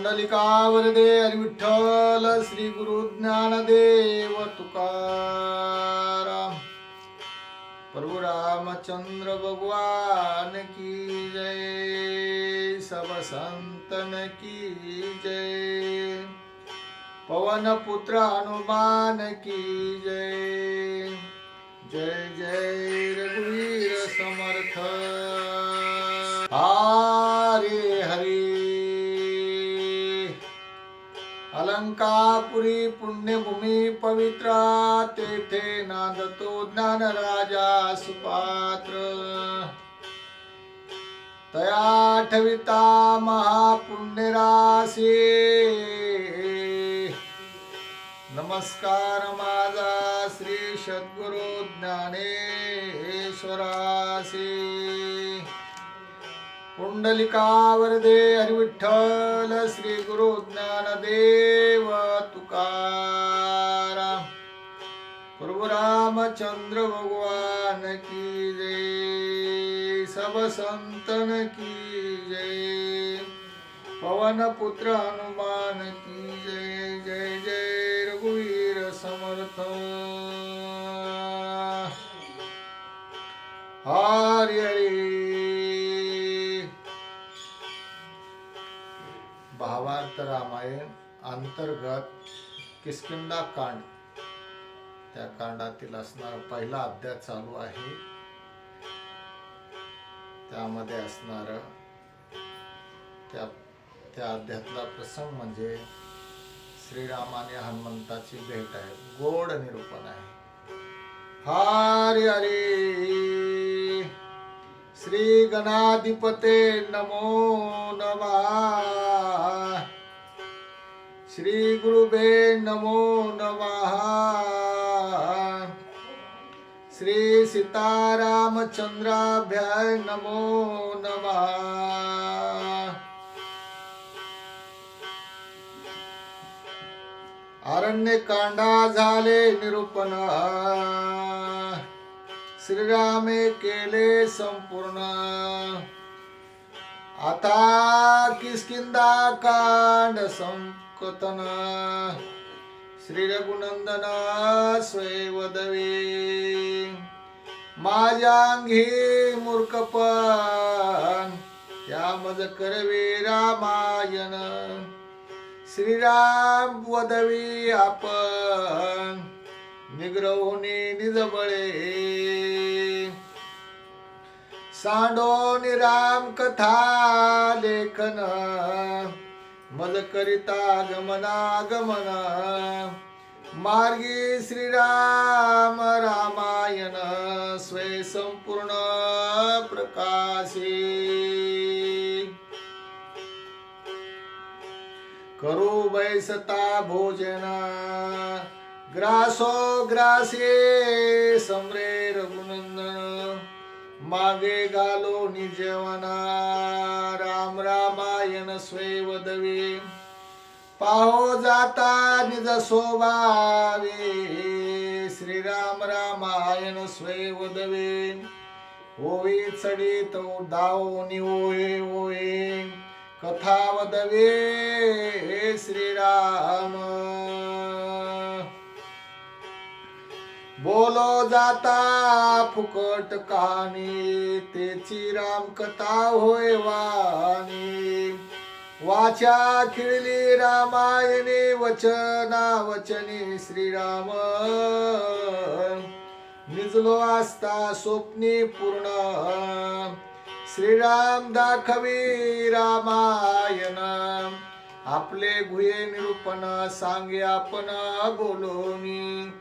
पुंडलिकावरदे हरी विठ्ठल श्री गुरु ज्ञानदेव तुकाराम। प्रभु रामचंद्र भगवान की जय, सब संतन की जय, पवन पुत्र हनुमान की जय। जय जय रघुवीर समर्थ। हरे हरे। अलंकापुरी पुण्यभूमी पवित्र, तेथे नांदतो ज्ञान राजा सुपात्र। तया ठविता महापुण्यराशी, नमस्कार माझा श्री सद्गुरु ज्ञानेश्वरासी। पुंडलिकावरदे हरी विठ्ठल श्री गुरु ज्ञानदेव तुकाराम। प्रभु रामचंद्र भगवान की जय, सब संतन की जय, पवन पुत्र हनुमान की जय। जय जय रघुवीर समर्थ। हरि हरि। भावार्थ रामायण अंतर्गत किष्किंधा कांड, त्या कांडातील असणारा पहिला अध्याय चालू आहे। त्यामध्ये असणार त्या अध्यायातला प्रसंग म्हणजे श्रीराम आणि हनुमंताची भेट आहे, गोड निरूपण आहे। हरि हरि। श्री गणाधिपते नमो नमः, श्री गुरुवे नमो नमः, श्री सीतारामचंद्राभ्याय नमो नमः। अरण्य कांडा झाले निरूपण, श्रीरामे केले संपूर्ण। आता किष्किंधा कांड संकतन, श्री रघुनंदन स्वयंवदवे। माझ्या अंगी मूर्खपण, या मज करवे रामायण। श्रीराम वदवी आपण, निग्रहोनी निजबळे। सांडोनी राम कथा लेखन, मज करिता गमनागमन। मार्गी श्रीराम रामायण, स्वय संपूर्ण प्रकाशी। करू बैसता भोजन, ग्रासो ग्रासे समरे रघुनंदन। मागे घालो निजेवना, राम रामायण स्वयंवदवे। पाहो जाता निज स्वभावे, श्रीराम रामायण स्वयंवदवे। होई चढित दावोनी ओये ओये, कथा वदवे श्रीराम। बोलो जाता फुकट कहाणी, तेची राम कथा होय वाणी। वाचा खिळली रामायणे, वचना वचनी श्रीराम। निजलो असता स्वप्नी पूर्ण, श्रीराम दाखवी रामायण। आपले गुहे निरूपण, सांगे आपण बोलोनी।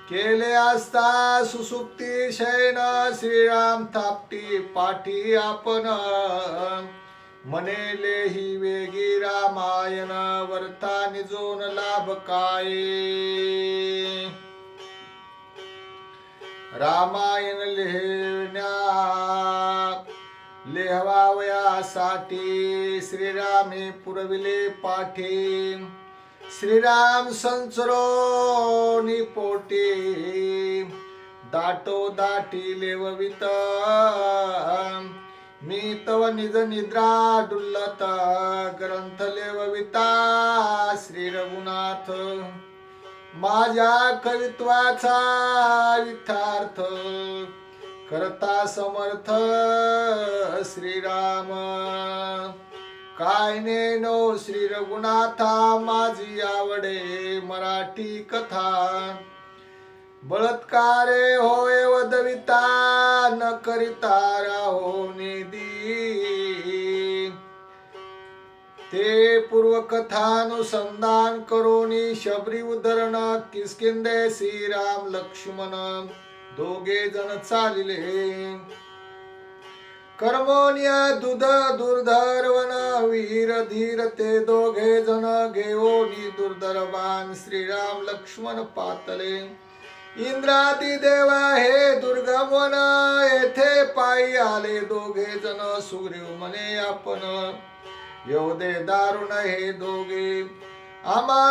केले असता सुसुप्ती शयन, श्रीराम थापटी पाठी आपण। म्हणेले ही वेगी रामायण, वर्था निजोन लाभ काय। रामायण लेहवावयासाठी, श्रीरामे पुरविले पाठी। श्रीराम संचरोनी पोटी, दाटो दाटी लेववित। मी तव निज निद्रा डुल्लता ग्रंथ लेवविता श्री रघुनाथ माझ्या कवित्वाचा विथार्थ करता समर्थ श्रीराम काय नेनो श्री रघुनाथा माझी आवडे मराठी कथा बळत्कारे होय वदविता न करिता राहो निधी ते पूर्वकथानुसंधान करोनी शबरी उद्धरण किष्किंधे श्रीराम लक्ष्मण दोघे जण चालिले कर्मोनिया दुध दुर्धर्वन वीर धीर ते दोघे जण घेऊनी दुर्धर बाण श्रीराम लक्ष्मण पातले इंद्रादी देवा हे दुर्गम वन येथे पायी आले दोघे जण सुग्रीव म्हणे आपण एवढे दारुण हे दोघे आमा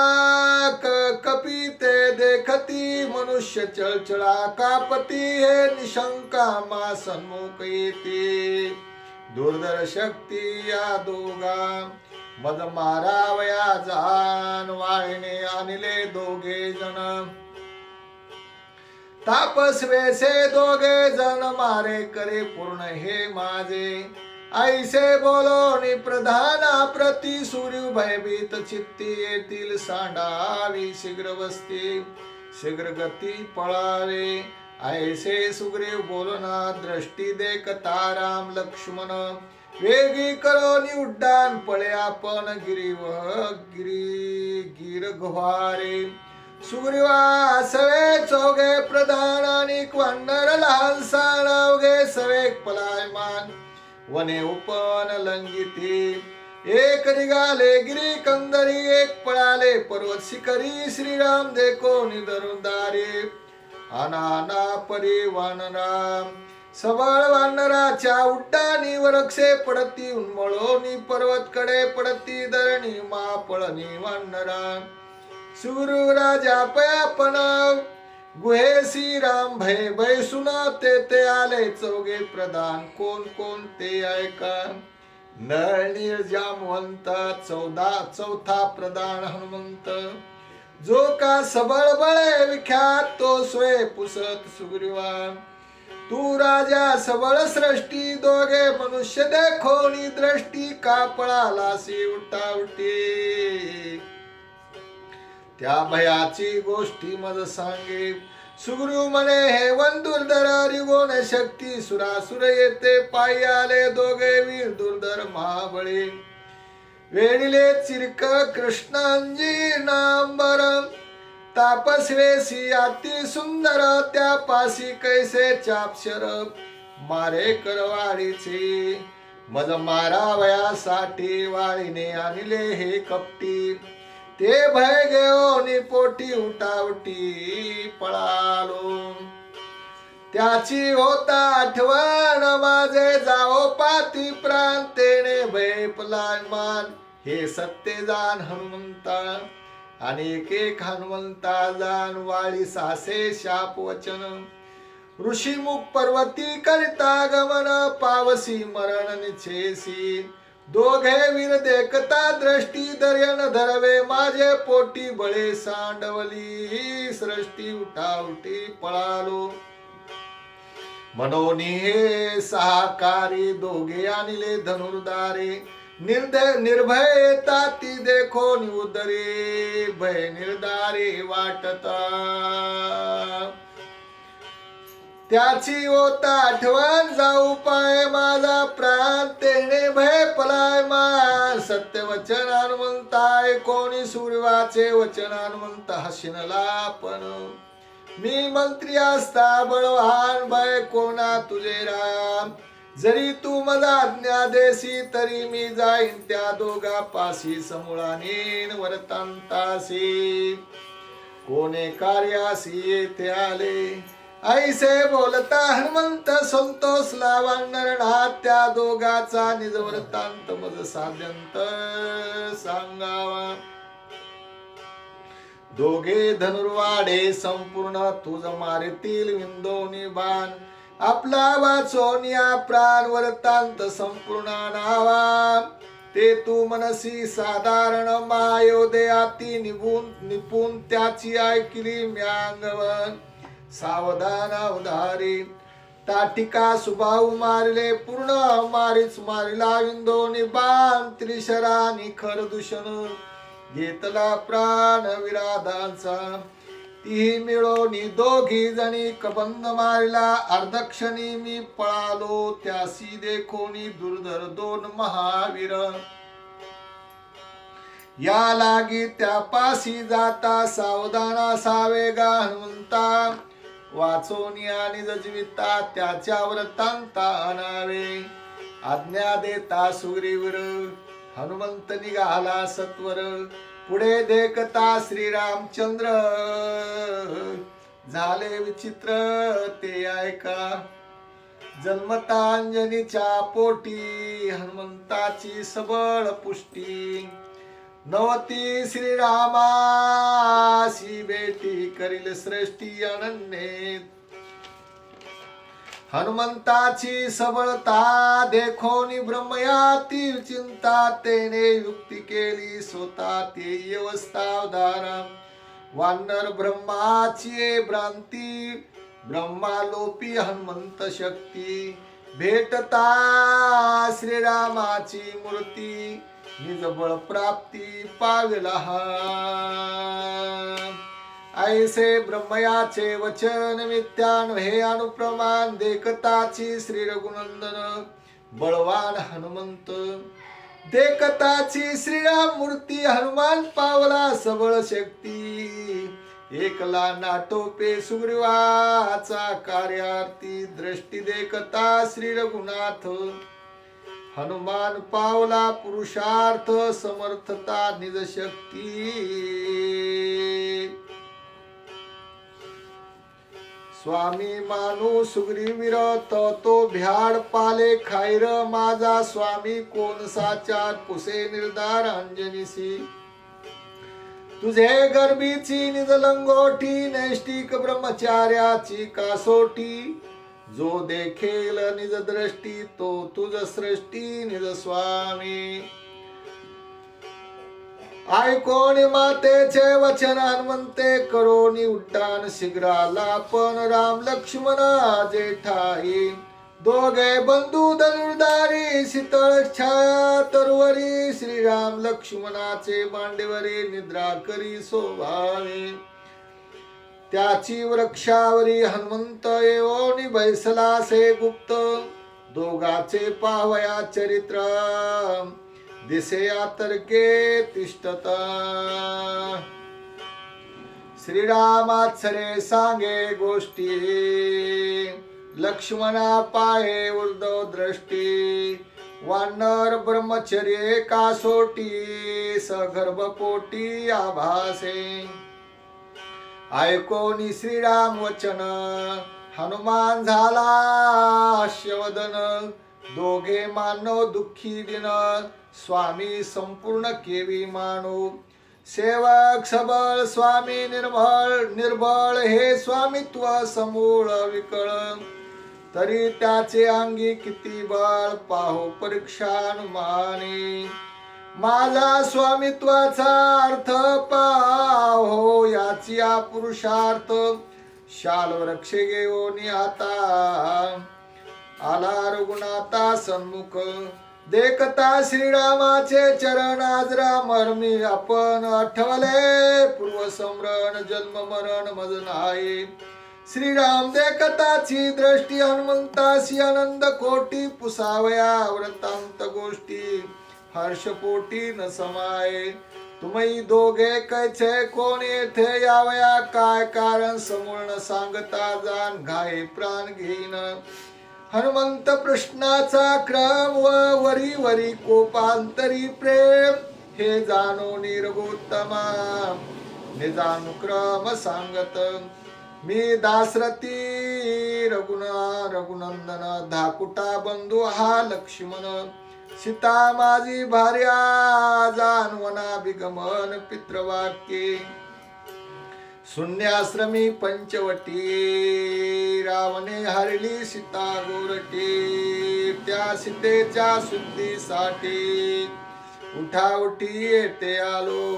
कपिते देखती मनुष्य चळचळा कापती हे निशंका मा सन्मुख येते दुर्धर शक्ती या दोघा मद मारावया जान वाळीने आणले दोघे जण तापस्वेसे दोघे जण मारे करे पूर्ण हे माझे ऐसे बोलोनी प्रधाना प्रति सूर्य भयभीत चित्ती येतील सांडावी शीघ्र वस्ती शीघ्र गती पळावे ऐसे सुग्रीव बोलना दृष्टी देखता राम लक्ष्मण वेगी करोनी उड्डाण पळे आपण गिर गुहारे सुग्रीवा सवे चौघे प्रधान आणि वानर लहान सण अवघे सवे पलायमान वने उपन लंगिती एक निघाले गिरी कंदरी एक पळाले पर्वत शिखरी श्रीराम देखो निधरून दारे अनाना परी वानरा सबळ वानराच्या उड्डाणी वरक्षे पडती उन्मळोनी पर्वत कडे पडती धरणी मा पळणी वानरा सुग्रीव राजा पयापन गुहे श्रीराम भय भय सुना ते आले चौघे प्रधान कोण कोण ते ऐका नळ जामवंत चौथा प्रधान हनुमंत जो का सबळ बळे विख्यात तो स्वय पुसत सुग्रीवा तू राजा सबळ सृष्टी दोघे मनुष्य देखोनी दृष्टी का पळालासी उठावटी त्या भयाची गोष्टी मज सांगे सुग्रीव म्हणे हे वन दुर्धर रिगोण शक्ती सुरासुर येते पायी आले दोघे वीर दुर्धर महाबळी वेडिले चिरक कृष्ण अंजीर्णांबर तापस्वेसी अति सुंदर त्या पासी कैसे चापशर मारे करवाडीचे मज मारावयासाठी वाळीने आणले हे कपटी ते भय घेऊन पोटी उठावटी पळालो त्याची होता आठवण माझे जाओ पाती प्राण तेने भय पलायमान हे सत्य जाण हनुमंता आणि एक हनुमंता जाण वाळी सासे शाप वचन ऋषीमुख पर्वती करिता गमन पावसी मरण निछेसी दोघे वीर देखता दृष्टी दर्यन धरवे माझे पोटी बळे सांडवली सृष्टी उठावटी पळालो मनोनी हे सहाकारी दोघे आणले धनुर्धारे निर्भय येता ती देखो उदरे भय निर्धारे वाटता त्याची होता आठवण जाऊ पाय माझा प्राण तेने भय पलाय मान सत्य वचन हनुमंताय कोणी सूर्यवाचे वचन हनुमंत हसिनला पण मी मंत्री असता बळवान भय कोणा तुझे राम जरी तू मला आज्ञा देसी तरी मी जाईन त्या दोघा पासी समूळाने वर्तांतासी कोणे कार्यासी येथे आले ऐसे बोलता हनुमंत संतोषला वानरडा त्या दोघाचा निज वृत्तांत मज साध्यंत सांगावा दोघे धनुर्वाडे संपूर्ण तुझ मारतील विंदोनी बाण आपला वाचोनिया प्राण वरतांत संपूर्ण नावा ते तू मनसी साधारण मायोदयाती निपुण त्याची ऐकली म्यांगवन सावधान अवधारी ताटिका सुबाहू मारिले पूर्ण मारीच मारिला विंदोनी बाण त्रिशरा निखर दूषण घेतला प्राण विराधांचा ती मिळोनी दोघी जणी कबंध मारिला अर्धक्षणी मी पळालो त्यासी देखोनी दुर्धर दोन महावीर या लागी त्यापासी जाता सावधान असावे गा हनुमंता वाचोनिया निज जीविता त्याच्यावर तांता आणावे आज्ञा देता सुग्रीवर हनुमंत निघाला सत्वर पुढे देखता श्रीरामचंद्र झाले विचित्र ते ऐका जन्मता अंजनीच्या पोटी हनुमंताची सबळ पुष्टी नवती श्रीरामासी बेटी करील सृष्टी अनन्ये हनुमंताची सबळता देखोनी ब्रह्मयाती चिंता तेने युक्ती केली स्वतः ते अवस्थावधारा वानर ब्रह्माची भ्रांती ब्रह्मालोपी हनुमंत शक्ती भेटता श्रीरामाची मूर्ती निजबळ प्राप्ती पाविला ऐसे ब्रह्मयाचे वचन मिथ्यान हे अनुप्रमाण देखताची श्री रघुनंदन बळवान हनुमंत देखताची श्रीराम मूर्ती हनुमान पावला सबळ शक्ती एकला नाटोपे सुग्रीवाचा कार्यार्थी दृष्टी देखता श्री रघुनाथ हनुमान पावला पुरुषार्थ समर्थता निज शक्ती स्वामी मानू सुग्रीवीर तो भ्याड पाले खायर माझा स्वामी कोण साचार पुसे निर्धार अंजनीसी तुझे गर्भीची निज लंगोटी नैष्टिक ब्रह्मचार्याची कासोटी जो देखेल निज दृष्टी तो तुझ सृष्टी निज स्वामी ऐकोन मातेचे वचन हनुमंते करोनी उड्डाण शीघ्राला पण राम लक्ष्मण जेठाई दोघे बंधू धनुर्धारी शीतळ छाया तरवरी श्रीराम लक्ष्मणाचे मांडीवरी निद्रा करी शोभावे त्याची वृक्षावरी हनुमंत येऊनी बैसला से गुप्त दोघाचे पावया चरित्र दिसे आतर्के तिष्ठता श्रीरामात्सरे सांगे गोष्टी लक्ष्मणा पाहे उर्दव दृष्टी वानर ब्रह्मचर्ये कासोटी सगर्भपोटी आभासे ऐकोनी श्रीराम वचन हनुमान झाला हास्यवदन दोघे मानव दुःखी दिन स्वामी संपूर्ण केवी मानू सेवक सबळ स्वामी निर्बळ हे स्वामित्व समूळ विकळ तरी त्याचे अंगी किती बळ पाहो परीक्षानुमाने माझा स्वामित्वाचा अर्थ पाहो याची पुरुषार्थ शाल वृक्ष घेऊन आता आला रघुनाथा सन्मुख देखता श्रीरामाचे चरण आजरा मर्मी आपण आठवले पूर्व समरण जन्म मरण मज नाही श्रीराम देखताची दृष्टी हनुमंतासी आनंद कोटी पुसावया व्रतांत गोष्टी हर्षपोटी न समाये तुम्ही दोघे कैचे कोण येथे यावया काय कारण समूळ न सांगता जाण घाई प्राण घेईन हनुमंत प्रश्नाचा क्रम व वरी वरी कोपांतरी प्रेम हे जाणो निर्गोत्तमा निजानुक्रम सांगत मी दासरथी रघुनंदन धाकुटा बंधू हा लक्ष्मण सीता माझी भार्या जानवना बिगमन पितृवाक्ये शून्याश्रमी पंचवटी रावणे हरली सीता गोरटी त्या सीतेच्या शुद्धीसाठी उठाउठी येते आलो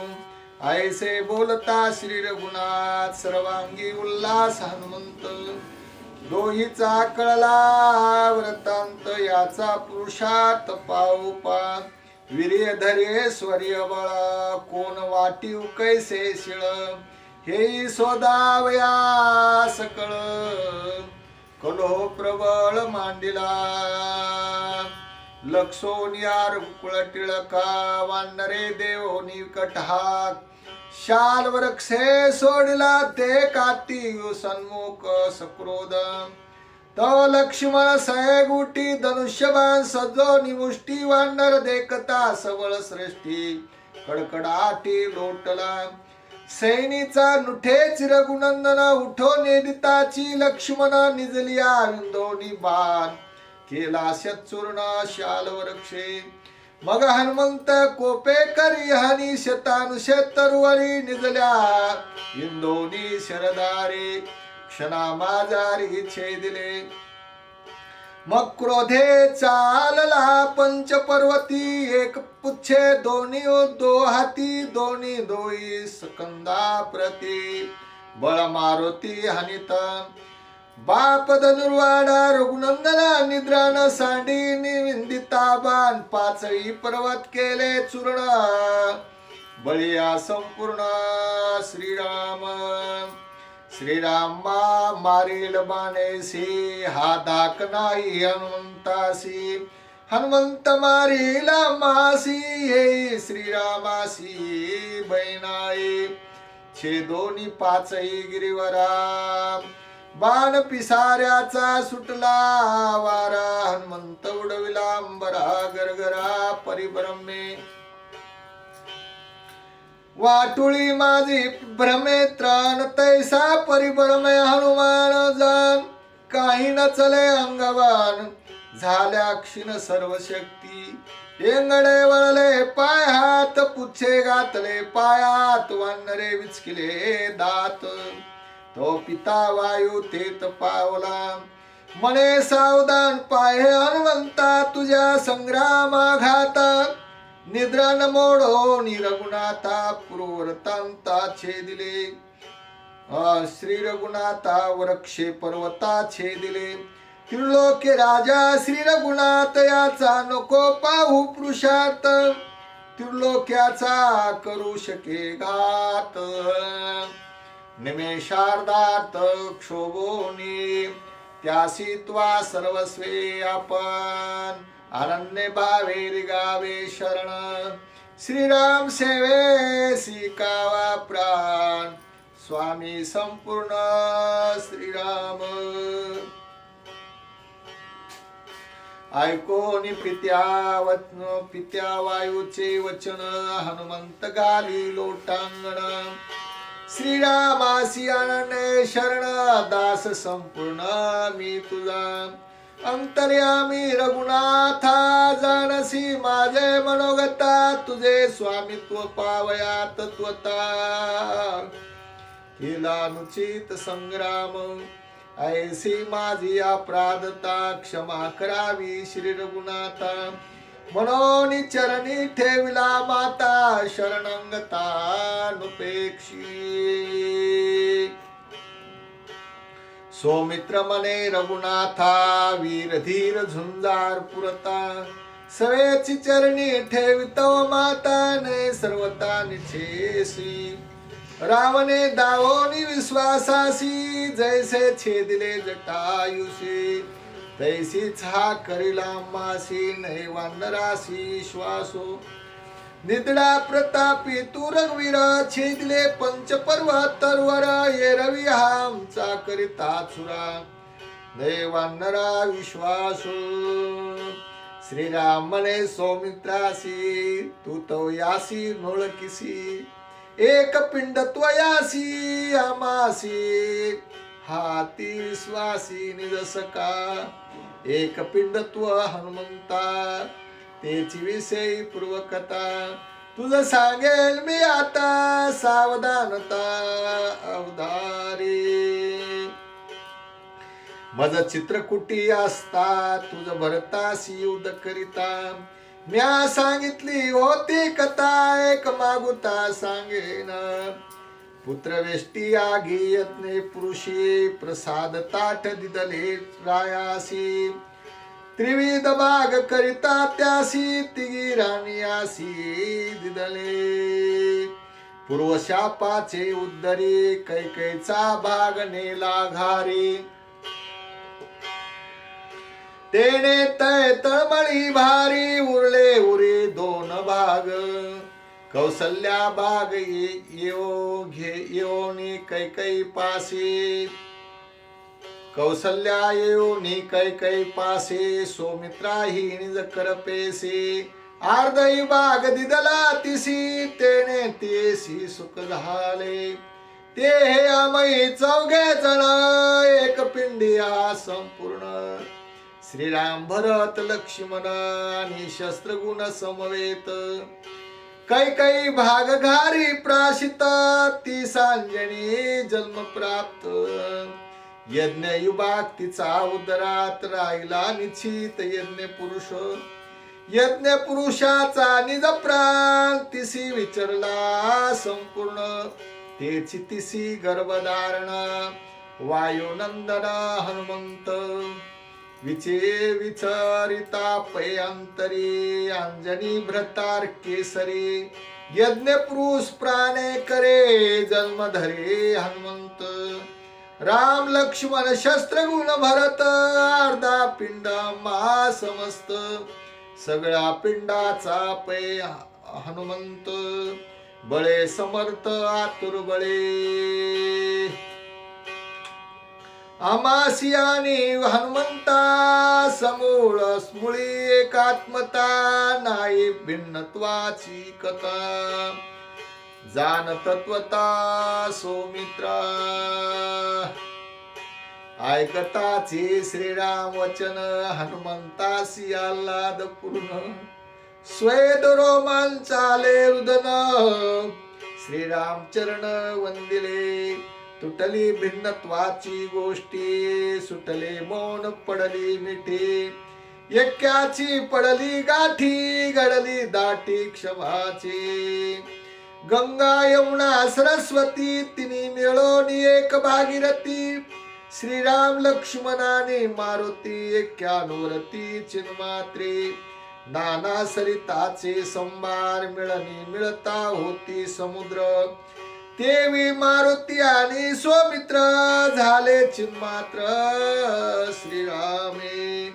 ऐसे बोलता श्री रघुनाथ सर्वांगी उल्हास हनुमंत दोहीचा कळला वृत्तांत याचा पुरुषार्थ पाऊपा वीर्य धरे स्वर्य बळ कोण वाटीव कैसे शिळ हे शोधावया सकळ कलो प्रबळ मांडिला लक्षोनियार कुळ टिळका वानरे देवोनी कटहाक शाल वृक्षे सोडला ते काती सन्मुख सक्रोध तो लक्ष्मण सयगुटी धनुष्यबाण सजो निमुष्टी वानर देखता सबळ श्रेष्ठी कडकडाटी लोटला सैनीचा नुठेच रघुनंदन उठो नेदिताची लक्ष्मण निजलिया विंदोनी बाण केला शत्चूर्ण शाल वृक्षे मग हनुमंत कोपे करी हानी शतानुशतरुवरी निजल्या इंदोनी शरदारे क्षणा माझारी छेदिले मग क्रोधे चालला पंचपर्वती एक पुच्छे दोन्ही दो हाती दोन्ही दोई सकंदा प्रती बळ मारुती हनित बाप धनुर्वाडा रघुनंदना निद्रान सांडी निविंदिता बाण पाचही पर्वत केले चूर्ण बळिया संपूर्ण श्रीराम मारील बाणेसी हा धाक नाही हनुमंतासी हनुमंत मारीला मासी हे श्रीरामासी बैनाई छे दोन्ही पाचही गिरीवरा बाण पिसाऱ्याचा सुटला वारा हनुमंत उडविला अंबरा गरगरा परिभ्रमे वाटुळी माझी भ्रमे त्राण तैसा परिभ्रमे हनुमान जाण काही न चले अंगवान झाल्या क्षीण सर्व शक्ती टेंगडे वळले पाय हात पुच्छे घातले पायात वानरे विचकिले दात तो पिता वायू तेत पावला मने सावधान पाहे हनुमंता तुझ्या संग्रामाघाता निद्रा न मोडो रघुनाथा पूर्ववर्तांता छेदिले श्री रघुनाथा वृक्षे पर्वता छेदिले त्रिलोके राजा श्री रघुनाथ याचा नको पाहू पुरुषार्थ त्रिलोक्याचा करू शके घात निमेषार्धात क्षोभोनी त्यासी त्वा सर्वस्वे आपण अनन्य भावे रिगावे शरण श्रीराम सेवे सिकावा प्राण स्वामी संपूर्ण श्रीराम ऐकोनी पित्या वायूचे वचन हनुमंत गाली लोटांगण श्रीरामासी अनन्य शरण दास संपूर्ण मी तुझा अंतर्यामी रघुनाथा जानसी माझे मनोगता तुझे स्वामित्व पावया तत्वता केला अनुचित संग्राम ऐसी माझी अपराधता क्षमा करावी श्री रघुनाथा मनोनी चरणी ठेविला माता शरणंगता नुपेक्षी सौमित्र मने रघुनाथा वीर धीर झुंजार पुरता सवेची चरणी ठेवितव माताने सर्वता निछेसी रावणे दावोनी विश्वासासी जैसे छेदिले जटायुसी तैसीच हा करिला मासी नै वानरासी श्वासो निदडा प्रतापी तू रघुवीर छेदिले पंचपर्वत तरवर ये रवी आमचा करिता चुरा नै वानरा विश्वासो श्रीराम म्हणे सौमित्रासी तू तो यासी नोळखिसी एक पिंड त्वयासी आमासी हाती विश्वासी निजसका एक पिंड त्व हनुमंता तेची विषयी पूर्वकथा तुझं सांगेल मी आता सावधानता अवधारी. मज चित्रकुटी असता तुझ भरतासी युद्ध करिता. म्या सांगितली होती कथा एक मागुता सांगेन. पुत्र वेष्टी आगी यज्ञे पुरुषी प्रसाद ताट दिदले रायासी. त्रिविध बाग करिता त्यासी तिगी राणीयासी दिदले. पूर्वशापाचे उद्धरी कैकेचा भाग नेला घारी. तेने तय तळमळी भारी उरले उरे दोन भाग. कौसल्या बाग येऊनी कैकई पासी. कौसल्या येऊनी कैकई पासे सौमित्रा ही निज करपेसी. अर्धई बाग दिदला तिसी तेने तेसी सुख झाले. ते हे आमई चौघे जण एक पिंडिया संपूर्ण. श्रीराम भरत लक्ष्मण आणि शस्त्रगुण समवेत. कैकई भाग घारी प्राशित ती सांजनी जन्म प्राप्त. यज्ञ युबाग तिचा उदरात राहिला निश्चित यज्ञ पुरुष. यज्ञ पुरुषाचा निज प्राण तिसी विचरला संपूर्ण. तेची तिसी गर्भधारण वायुनंदन हनुमंत. विचरिता पै अंतरी अंजनी भ्रतार केसरी. यज्ञ पुरुष प्राणे करे जन्म धरे हनुमंत. राम लक्ष्मण शस्त्रगुण भरत अर्धा पिंड मा समस्त. सगळ्या पिंडाचा पै हनुमंत. बळे समर्थ आतुर बळे. आमासियानी हनुमंता समूळ स्मुळी एकात्मता. नाही भिन्नत्वाची कथा जान तत्वता सौमित्रा. ऐकताची श्रीराम वचन हनुमंतासी आल्हाद पूर्ण. स्वेद रोमांचाले रुदन श्रीराम चरण वंदिले. तुटली भिन्नत्वाची गोष्टी सुटले मौन पडली मिठी. एक्याची पडली गाठी घडली दाटी क्षमाची. गंगा यमुना सरस्वती तिनी मिळून एक भागीरथी. श्रीराम लक्ष्मणाने मारुती एक्यानुवरती चिन्मात्री. नाना सरिताचे संभार मिळणी मिळता होती समुद्र. देवी मारुती आणि सौमित्र झाले चिन्मात्र श्रीरामे.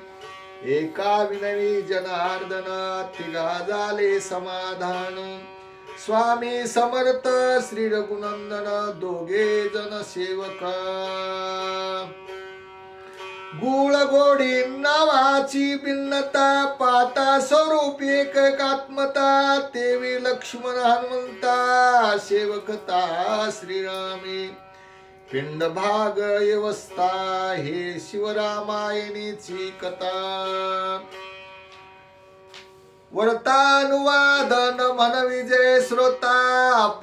एका विनवी जनार्दन तिघा झाले समाधान. स्वामी समर्थ श्री रघुनंदन दोघे जन सेवका. गुळ गोडी नावाची भिन्नता पाता स्वरूप एकात्मता. देवी लक्ष्मण हनुमंता सेवकता श्रीरामे. पिंड भाग व्यवस्था हे शिवरामायणीची कथा. वर्तानुवादन मन विजय श्रोता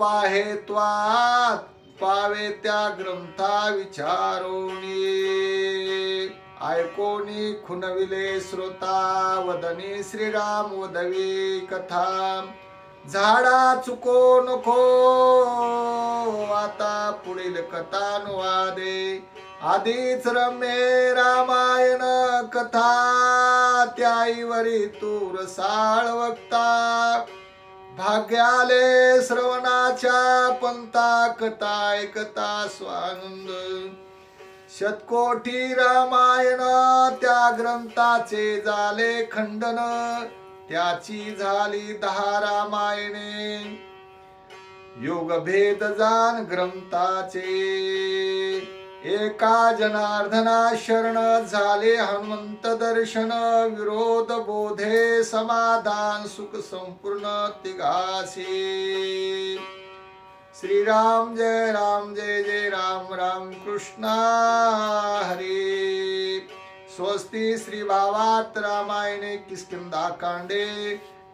पाहे त्वात पावे त्या ग्रंथा विचारोनी. ऐकोनी खुनविले श्रोता वदनी श्रीराम वदवी कथा. झाडा चुको नको आता पुढील कथानुवादे. आधीच रम्ये रामायण कथा त्याईवरी तूर साळ वक्ता. भाग्याले श्रवणाच्या पंथा कथा ऐकता स्वानंद. शतकोटी रामायण त्या ग्रंथाचे झाले खंडन. त्याची झाली 10 रामायणे. योग भेद जाण ग्रंथाचे. एका जनार्दना शरण झाले हनुमंत दर्शन. विरोध बोधे समाधान सुख संपूर्ण तिघासी. श्रीराम जय जय राम राम कृष्णा हरी. स्वस्ति श्री भावार्थ रामायणे किष्किंधा कांडे